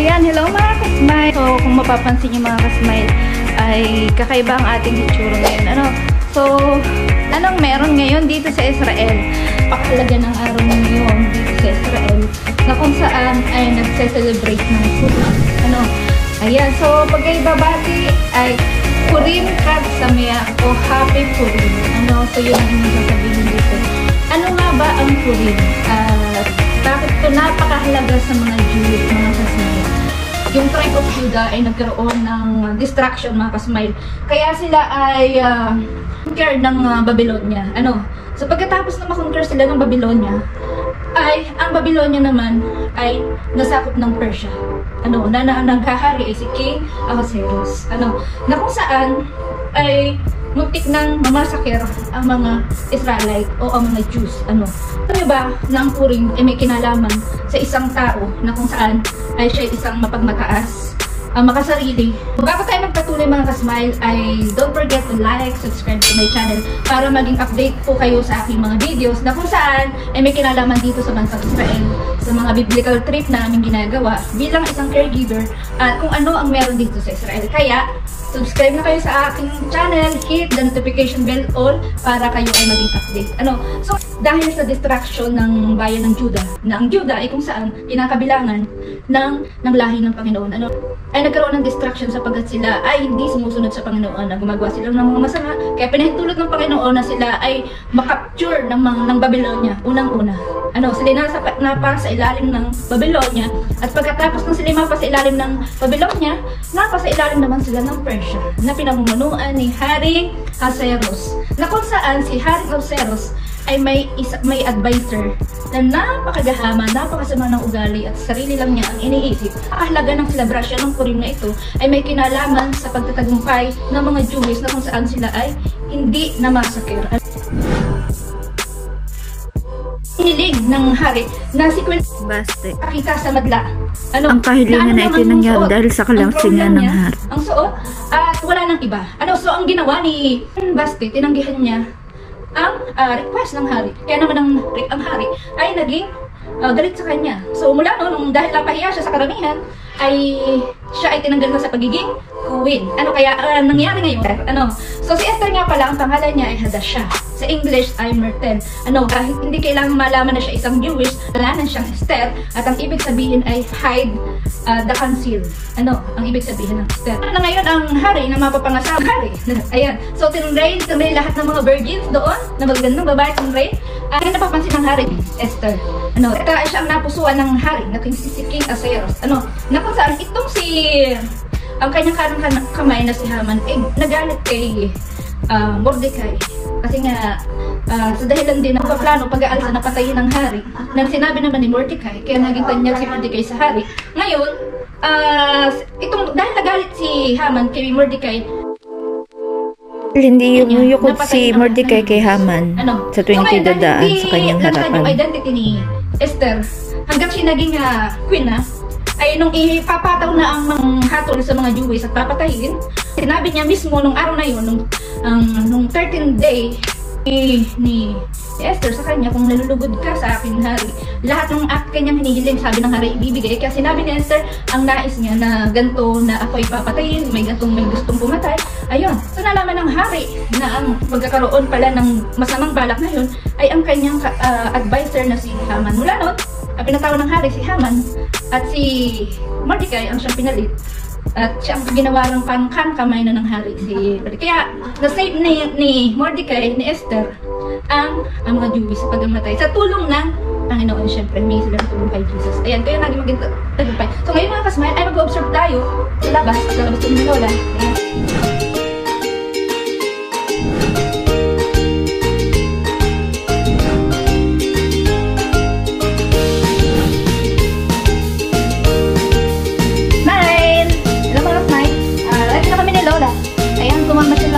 Ayan, hello mga kasmile. So, kung mapapansin niyo mga kasmile, ay kakaiba ang ating itsura ngayon. So, anong meron ngayon dito sa Israel? Pakalaga ng araw ngayon dito sa Israel na kung saan ay nagse-celebrate ng food. Ayan, so pag ibabati ay Purim Chag Sameach o Happy Purim. So yun ang inyong sasabihin dito. Ano nga ba ang Purim? Bakit ito napakahalaga sa mga Jews, mga kasmile? Yung tribe of Judah ay nagkaroon ng distraction, mga kasmile. Kaya sila ay conquer ng Babylonia. So pagkatapos na makonquer sila ng Babylonia, ay ang Babylonia naman ay nasakop ng Persia. Naghahari ay si King Ahasuerus. Na kung saan ay muntik nang mamasakir ang mga Israelite o ang mga Jews. Sabi ba na ang Purim ay may kinalaman sa isang tao na kung saan ay siya isang mapagmataas, makasarili. Bago tayo magpatuloy mga kasmile, ay don't forget to like, subscribe to my channel para maging update po kayo sa aking mga videos na kung saan ay may kinalaman dito sa bansang Israel, sa mga biblical trip na aming ginagawa bilang isang caregiver at kung ano ang meron dito sa Israel. Kaya, subscribe na kayo sa aking channel, hit the notification bell all para kayo ay maging update. So, dahil sa distraction ng bayan ng Judah, na ang Judah ay kung saan kinakabilangan ng lahi ng Panginoon, ay nagkaroon ng distraction sapagkat sila ay hindi sumusunod sa Panginoon, na gumagawa sila ng mga masama, kaya pinahintulot ng Panginoon na sila ay makapture ng Babylonia, unang-una. Sila napa sa ilalim ng Babylonia, at pagkatapos ng sila mapa sa ilalim ng Babylonia, napa sa ilalim naman sila ng Persia, na pinamumunuan ni Haring Ahasuerus, na kung saan si Haring Ahasuerus ay may advisor na napakagahama, napakasama ng ugali at sarili lang niya ang iniisip. Kahalaga ng selebrasyon ng Purim na ito ay may kinalaman sa pagtatagumpay ng mga Jewish na kung saan sila ay hindi namasakir. Hiniling ng hari na si Queen Basti pakita sa madla. Ang kahilingan na ito nangyari dahil sa kalangsingan ng hari. Ang suot at wala nang iba. So ang ginawa ni Queen Basti, tinanggihan niya ang request ng hari. Kaya naman ang hari ay naging galit sa kanya. So mula noon, dahil napahiya siya sa karamihan, ay siya ay tinanggal na sa pagiging queen. Kaya nangyari ngayon? So si Esther nga pala, ang pangalan niya ay Hadashah. Sa English ay Myrtle. Kahit hindi kailangang malaman na siya isang Jewish, alanan siyang Esther, at ang ibig sabihin ay hide the conceal. Ang ibig sabihin ng Esther. Ngayon ang hari na mapapangasama hari. Ayan. So tinrain lahat ng mga virgins doon, na magagandang babae tinrain. Ang napapansin ng hari, Esther. Ito ay siya ang napusuan ng hari, na si King Ahasuerus. Na kung saan itong ang kanyang kanang kamay na si Haman ay nagalit kay Mordecai. Kasi nga, sa dahilan din ng plano pag-aalsa na patayin ng hari, nang sinabi naman ni Mordecai, kaya naging tanyag si Mordecai sa hari. Ngayon, dahil nagalit si Haman kay Mordecai, hindi yumuyukot si Mordecai kay Haman sa tuwing dadaan sa kanyang harapan. Yung identity ni Esther, hanggang siya naging queen ay nung ipapataw na ang hatol sa mga Jewish at papatayin, sinabi niya mismo nung araw na yun, nung 13th day ni Esther sa kanya, kung nalulugod ka sa akin, hari, lahat ng kanyang hinihiling, sabi ng hari, ibibigay. Kaya sinabi ni Esther, ang nais niya na ganito, na ako ipapatayin, may gustong pumatay. Ayun, so nalaman ng hari na ang magkakaroon pala ng masamang balak na yun ay ang kanyang advisor na si Haman. Mula noon, pinatawa ng hari si Haman, at si Mordecai ang siyang pinalit. At siya ang ginawa ng kamay na ng hari si Mordecai. Kaya na-save ni Mordecai, ni Esther, ang mga Jewish sa pagkamatay. Sa tulong ng Panginoon, syempre, may sila tulong kay Jesus. Ayan, kaya naging maging tagumpay. So ngayon mga kasmile, ay mag-observe tayo sa labas ko ni Lola. Ayan.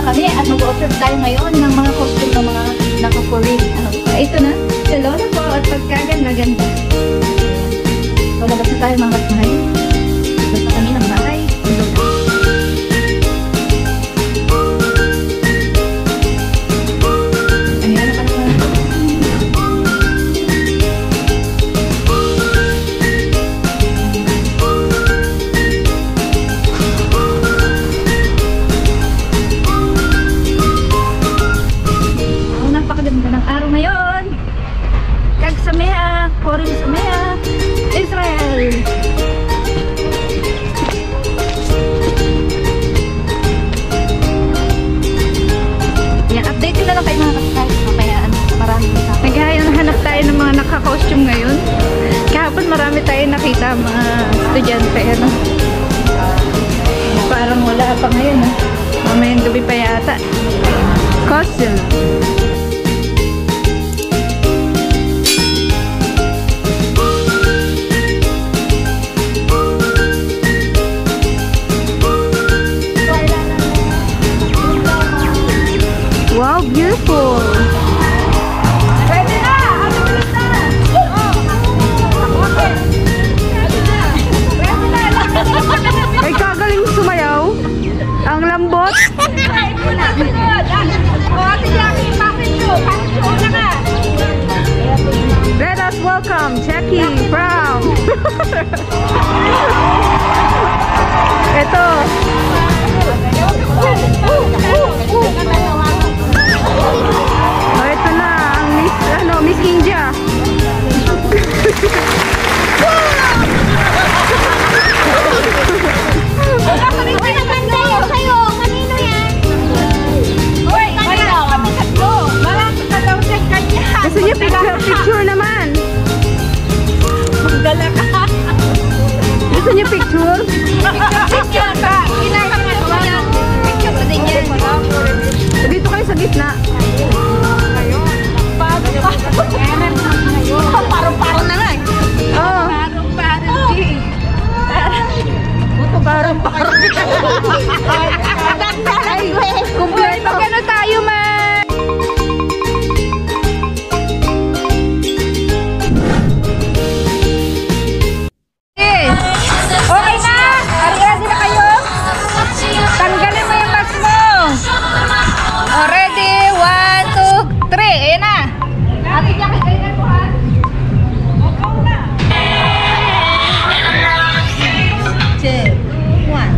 Kami at mag-observe tayo ngayon ng mga costume ng mga naka-Purim. Ito na, si Lola po at pagkaganda-ganda. So, labas na tayo mga kasmile. Labas na kami ng bahay. Ayan na pala. marami tayong nakita mga estudyante. Ano? Parang wala pa ngayon. Mamayang gabi pa yata. Costume. Wow, beautiful! Ready na! Ano ulit na? Ay, kagaling sumayaw. Ang lambot. Let us welcome Jackie from... Ito. Oh, ito na ang Miss India. Gusto niyo picture naman? Magdala ka. Gusto niyo picture? Picture ka. Picture pa din yan. Dito kayo sa gitna. Parang-parang na lang. Oo. Parang-parang. Kumpleto. Magkano tayo, ma? Okay na! Ready na kayo? Tanggalin mo yung mask mo! Ready? 1, 2, 3. Ayan na! Ate Jackie, kayo na po ha? Okay na! 2, 1.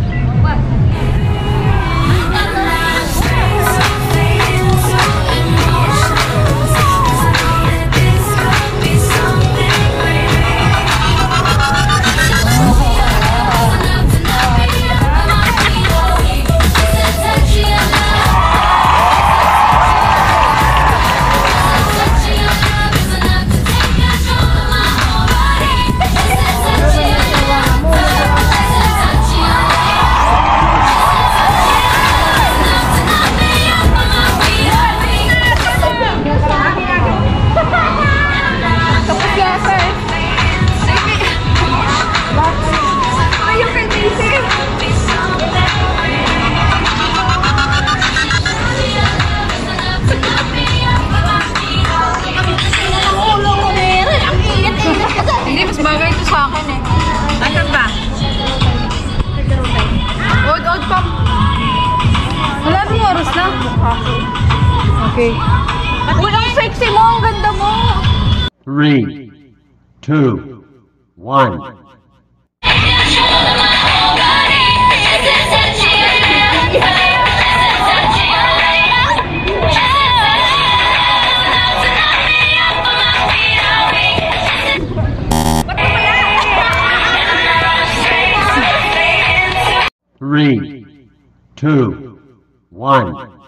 Bagay ito sa akin eh. Asan ba? Odd pa. Wala bang oras na? Okay. Uy, ang sexy mo. Ang ganda mo. 3, 2, 1. Three, 2, 1.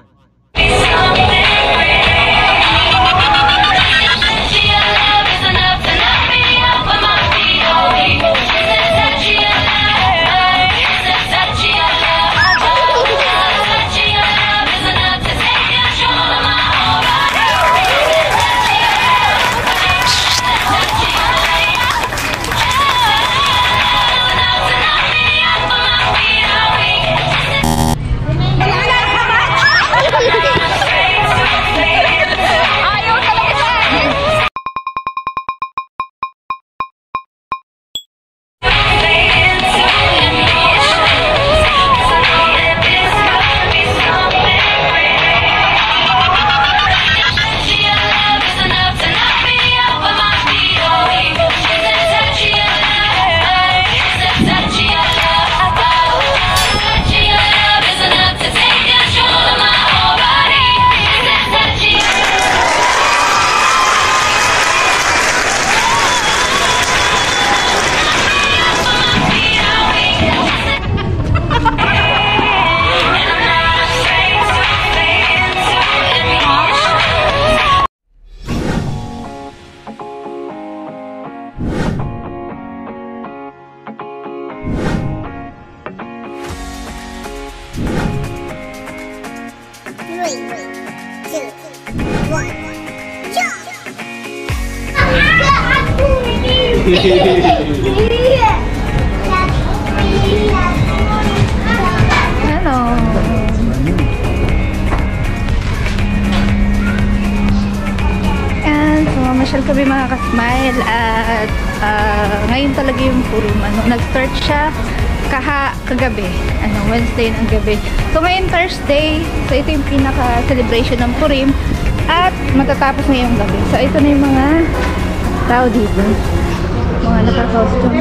Ano? Ayan, so mamasyal kami mga ka-smile at ngayon talaga yung Purim. Nag-start siya kagabi. Wednesday ng gabi. So ngayon Thursday, so ito yung pinaka-celebration ng Purim at matatapos ngayong gabi. So ito na yung mga tao dito. Mga naka-costume.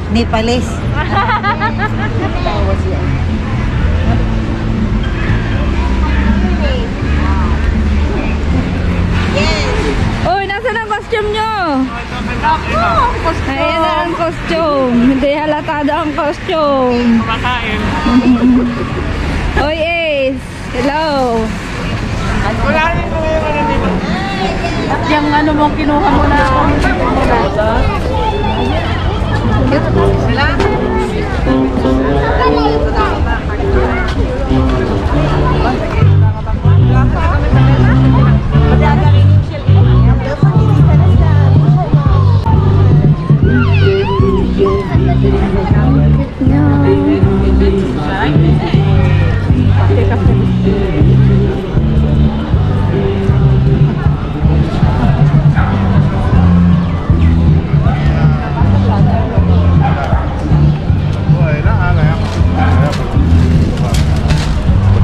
Nepalese. Uy, nasa ang costume nyo? Ayan na ang costume. Hindi halatado ang costume. Uy, Ace. Hello. Yung ano mo, kinuha mo na.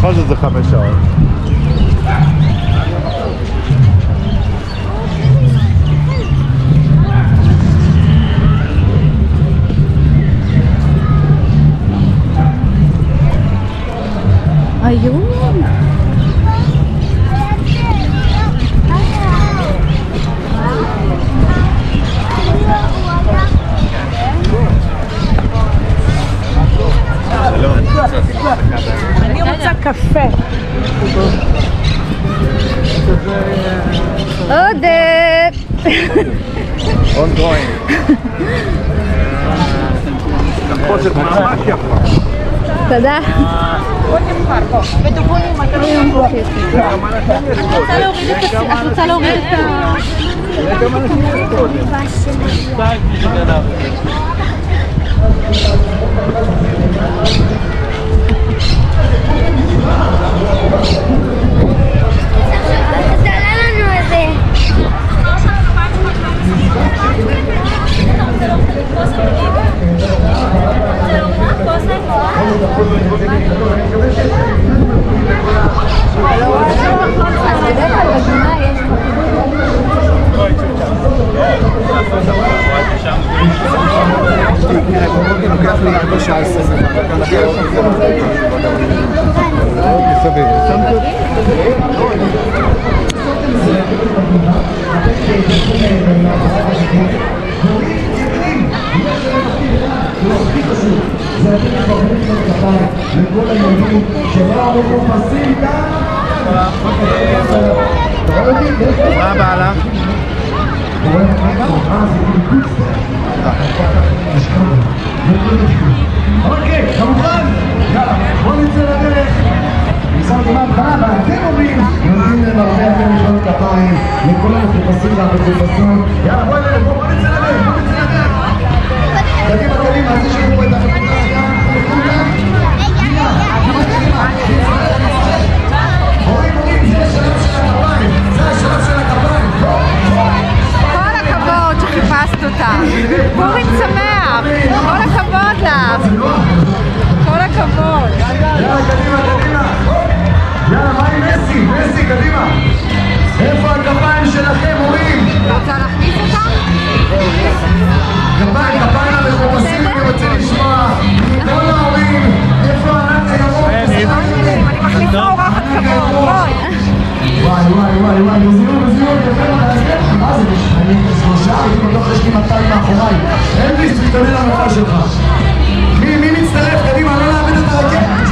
בכל זאת זה 5 שעות. Ayun. אני רוצה קפה. Odette! ongoing. נחפושת ממש יפה. תודה. את רוצה להוריד את ה... לכל הילדים שבאו מחופשים כאן. מה הבעלה? אוקיי, כמובן, יאללה, בואו נצא לדרך. נשארתי מההתחלה, ואתם אומרים, נותנים להם הרבה מחיאות כפיים לכל המחופשים והמחופשות. יאללה, בואו נצא לדרך, בואו נצא לדרך. קדימה, קדימה, אז יש לנו פה את המחופשים. מורים, זה השלב של הכפיים, זה השלב של הכפיים. כל הכבוד שחיפשת אותה. פורים שמח. כל הכבוד לך. כל הכבוד. יאללה, קדימה. יאללה, מה עם מסי, קדימה. איפה הכפיים שלכם, מורים? רוצה להכניס אותה? כפיים המחופשים, אני רוצה לשמוע מכל ההורים, איפה הענק הירוק? אני מכניסה אורחת כבוד, בואי. וואי, נזירו, מה זה? אני 3, הייתי בטוח יש לי 200 מאחוריי. אלביס, תתענה למחר שלך. מי מצטרף? קדימה, לא לאבד את הרכבת.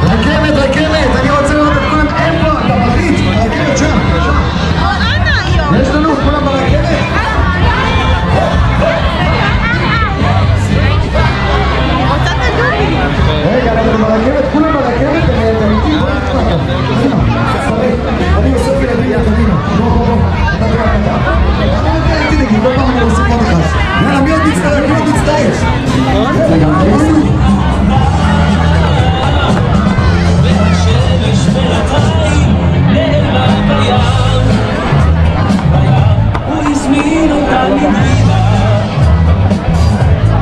רכבת, אני רוצה לראות את כולם. איפה? אתה מריץ, הרכבת שם. יש לנו כולם ברכבת? רגע, אנחנו ברכבת, כולם ברכבת, אתה איתי, בוא נתמקה. אני אוסף ילדים, קדימה. בוא. הייתי נגיד, כל פעם אני אוסף עוד אחד. יאללה, מי עוד מצטרף? הוא הזמין אותה לברידה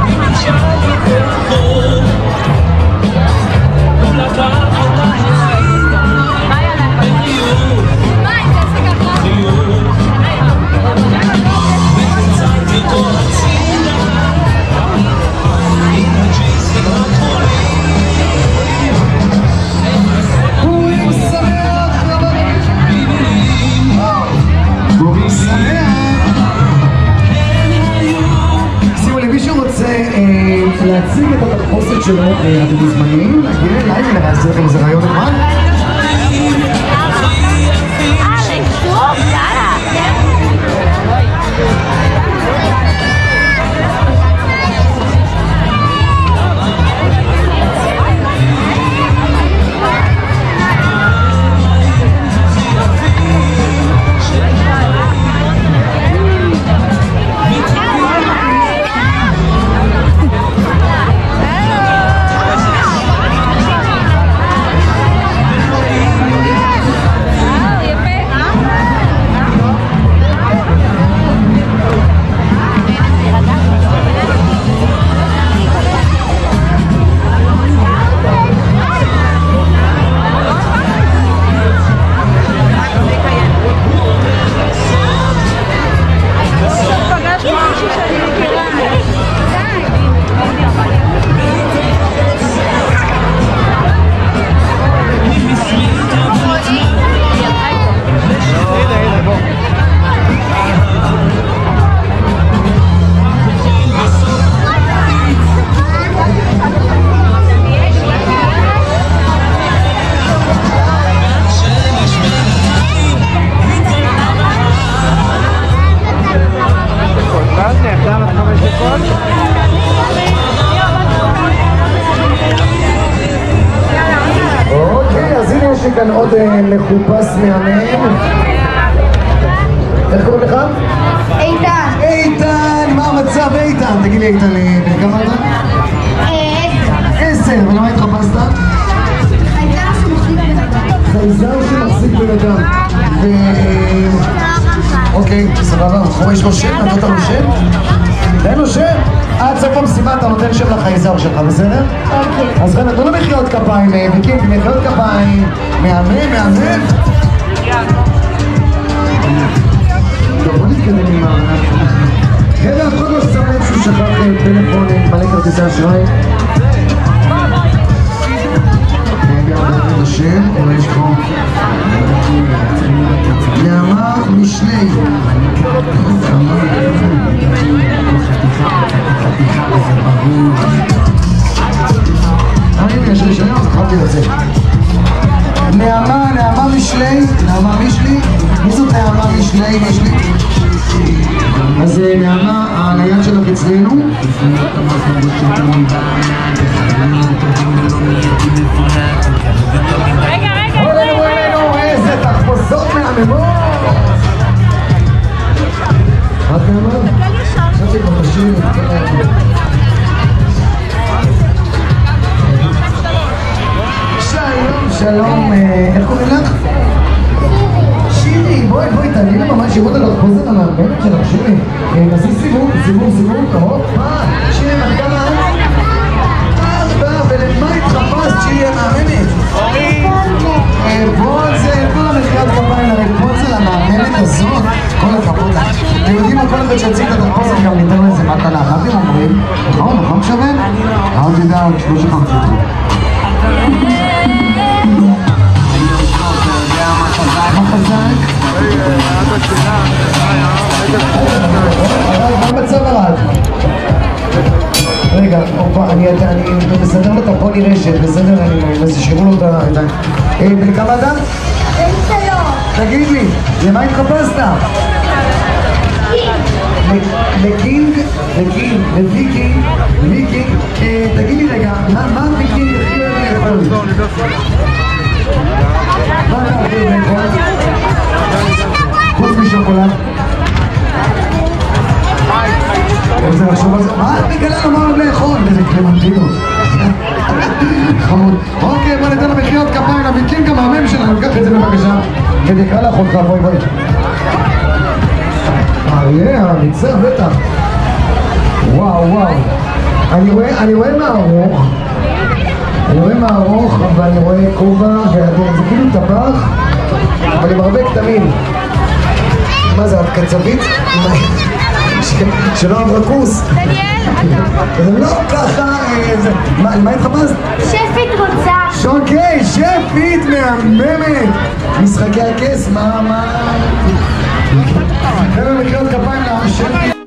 מבקשה וחרחור הוא לקח אותה הצידה בחיוך וצלצלתי אותו הצידה עם הג'ינסים הכחולים פורים שמח פורים שמח. שימו לי, מישהו רוצה להציג את התחפושת שלו, אתם מוזמנים להגיע אליי ולעשות לכם איזה רעיון אחד. כאן עוד מחופש מהמם. איך קוראים לך? איתן, מה המצב איתן? תגיד לי איתן, כמה אתה? 10. ולמה התחפשת? חייזר שמחזיק בן אדם. אוקיי, סבבה, יש לו שם? נתת לו שם? תן לו שם? עד סוף המשימה אתה נותן שם לחייזר שלך, בסדר? אוקיי. אז חבר'ה, תנו לו מחיאות כפיים, וקים, מחיאות כפיים. מהמם. טוב, בוא נתקדם עם חבר'ה, אף אחד לא שם לב שהוא שכח טלפון מלא כרטיסי אשראי. השם, אבל יש פה נעמה משלי. נעמה משלי, מי זאת נעמה משלי? אז נעמה, הנייד שלך אצלנו. רגע, איזה תחפושות מהממות. את נעמה? חשבתי כבר תשאיר את כל הימים. שלום, איך קוראים לך? שירי, בואי, תעלי לי ממש שירות על התחפושת המאמנת שלך, שירי. נעשי סיבוב, הופה. שירי, מה כמה? 4, ולמה התחפשת, שירי המאמנת? פה זה, כל המחיית כפיים, הרי פה זה למאמנת הזאת, כל הכבוד. אתם יודעים מה, כל אחד שיציג את התחפושת גם ניתן לזה מתנה. מה אתם אומרים? נכון שווה? אל תדע, לא שכחתי אותך. מה מצב הרעד? רגע, אני מסדר לו את הפוני רשת, בסדר? אני שירו לו את ה... בן כמה אדם? בן 3. תגיד לי, למה התחפשת? לקינג, לוויקינג, תגיד לי רגע, מה הוויקינג הכי אוהב לאכול? מה אתה אוהב לאכול? חוץ משוקולד? איזה לחשוב על זה? מה את מגלה לומר עוד לאכול? איזה קלמנטינות. חמוד. אוקיי, בוא ניתן למחיאות כפיים לוויקינג המהמם שלנו, קח את זה בבקשה. ותקרא לך אותך, בואי. אריה, הניצר, בטח. וואו. אני רואה מהארוך, ואני רואה כובע, זה כאילו טבח, אבל עם הרבה כתמים. מה זה, את קצבית? שלא עברה קורס. זה לא ככה, מה התחפשת? שפית רוצה. אוקיי, שפית מהממת. משחקי הכס, מה? חבר'ה, מחיאות כפיים לשפית.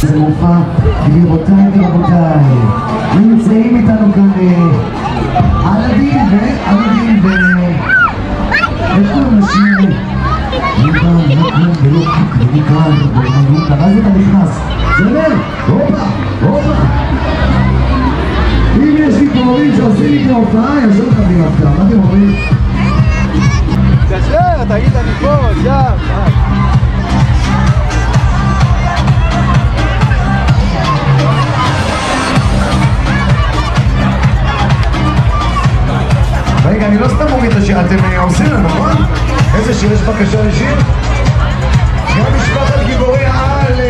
זה מופע, גבירותיי ורבותיי, נמצאים איתנו כאן אלאדין וכל השיר ואז אתה נכנס, זמר, הופה אם יש לי פה הורים שעושים לי כהופעה, ישר חבים הפתעה, מה אתם אומרים? תשאר, תגיד אני פה, שם רגע, אני לא סתם מוריד את השיר, אתם עושים לנו, נכון? איזה שיר יש בקשה לשיר? גם משפחת גיבורי העל...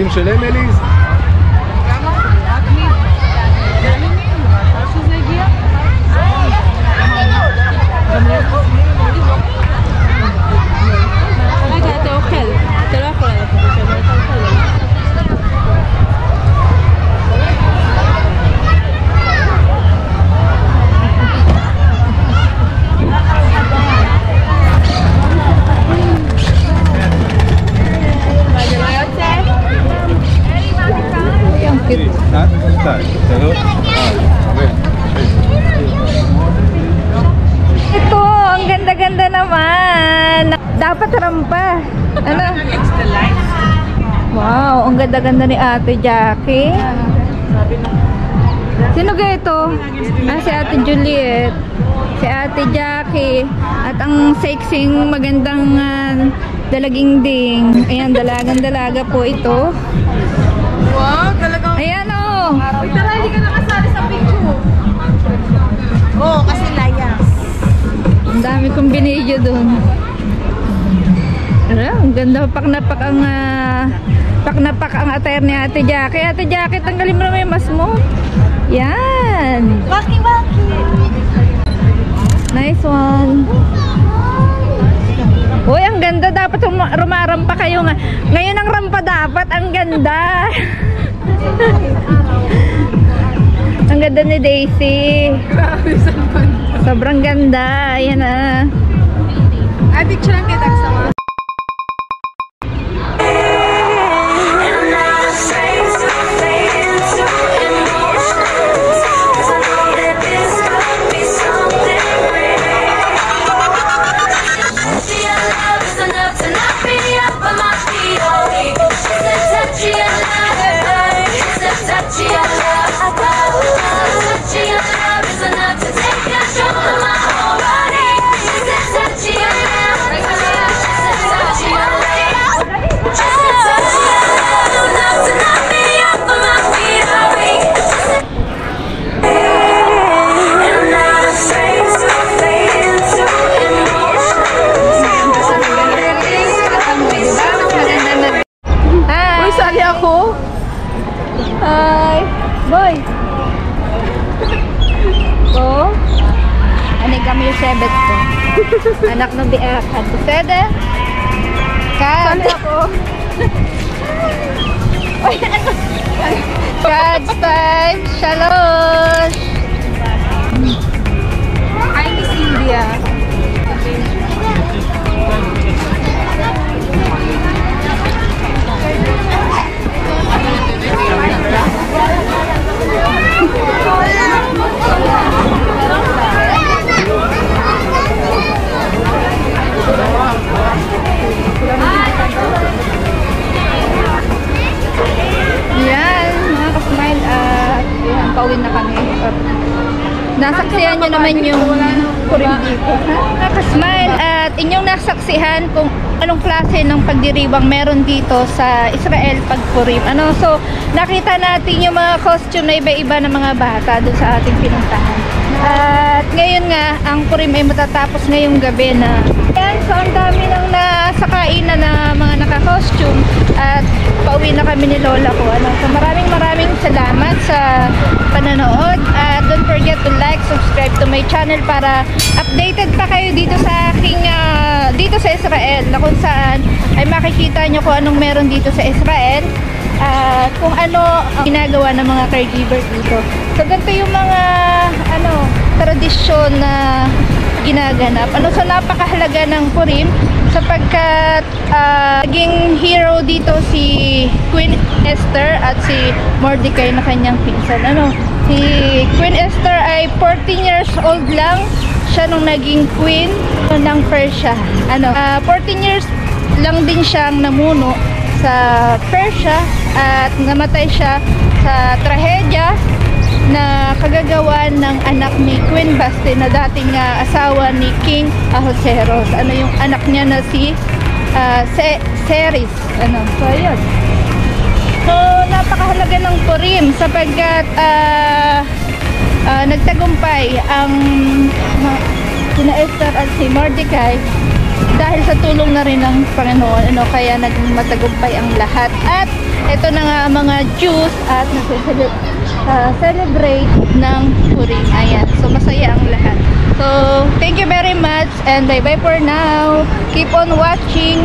ילדים של אמיליז. רגע, אתה אוכל. אתה לא יכול ללכת לשם, אתה אוכל. Ito, ang ganda-ganda naman. Dapat rampa. Ano? Wow, ang ganda-ganda ni Ate Jackie. Sino ga ito? Si Ate Juliet. Si Ate Jackie. At ang sexing magandang dalaging ding. Ayan, dalagang-dalaga po ito. Wow, talagang... Ayan o. Uy, tara, hindi ka nakasali sa picture. Oo, kasi layas. Ang dami kong binidyo doon. Ang ganda, pak na pak ang attire ni Ate Jackie. Ate Jackie, tanggalin mo naman yung mas mo. Yan. Waki-waki. Nice one. Uy, ang ganda. Dapat rumarampa kayo nga. Ngayon ang rampa dapat. Ang ganda. Ang ganda ni Daisy. Sobrang ganda. Ayan ah. Ay, picture lang kita sa mga. Hi! Boy! Go! Ano kami yung sebet ko? Anak ng biakan. Pwede? Kad! Ako! Kad's time! Shalosh! Hi, Miss India. Yan, mga ka-smile at yan, pauwi na kami. Nasaksihan nyo naman yung kurim dito. Mga ka-smile at inyong nasaksihan kung anong klase ng pagdiriwang meron dito sa Israel pag Purim. So, nakita natin yung mga costume na iba-iba ng mga bata doon sa ating pinuntahan. At ngayon nga, ang Purim ay matatapos ngayong gabi na. Ayan, so ang dami nang nasa kainan na mga naka-costume at pauwi na kami ni Lola ko. So maraming salamat sa panonood at don't forget to like, subscribe to my channel para updated pa kayo dito sa aking dito sa Israel, na kung saan ay makikita nyo kung anong meron dito sa Israel at kung ano ang ginagawa ng mga caregiver dito. So ganito yung mga tradisyon na ginaganap. So napakahalaga ng Purim sapagkat naging hero dito si Queen Esther at si Mordecai na kanyang pinsan. Si Queen Esther ay 14 years old lang siya nung naging queen ng Persia. 14 years lang din siyang namuno sa Persia at namatay siya sa trahedya na kagagawan ng anak ni Queen Basti na dating asawa ni King Ahasuerus. Yung anak niya na si Ceres. So ayun. So napakahalaga ng Purim sapagkat nagtagumpay ang sina Esther at si Mordecai dahil sa tulong na rin ng Panginoon, ano, kaya naging matagumpay ang lahat. At ito na nga mga Jews at celebrate ng Purim. Ayan, so masaya ang lahat. So thank you very much and bye bye for now. Keep on watching.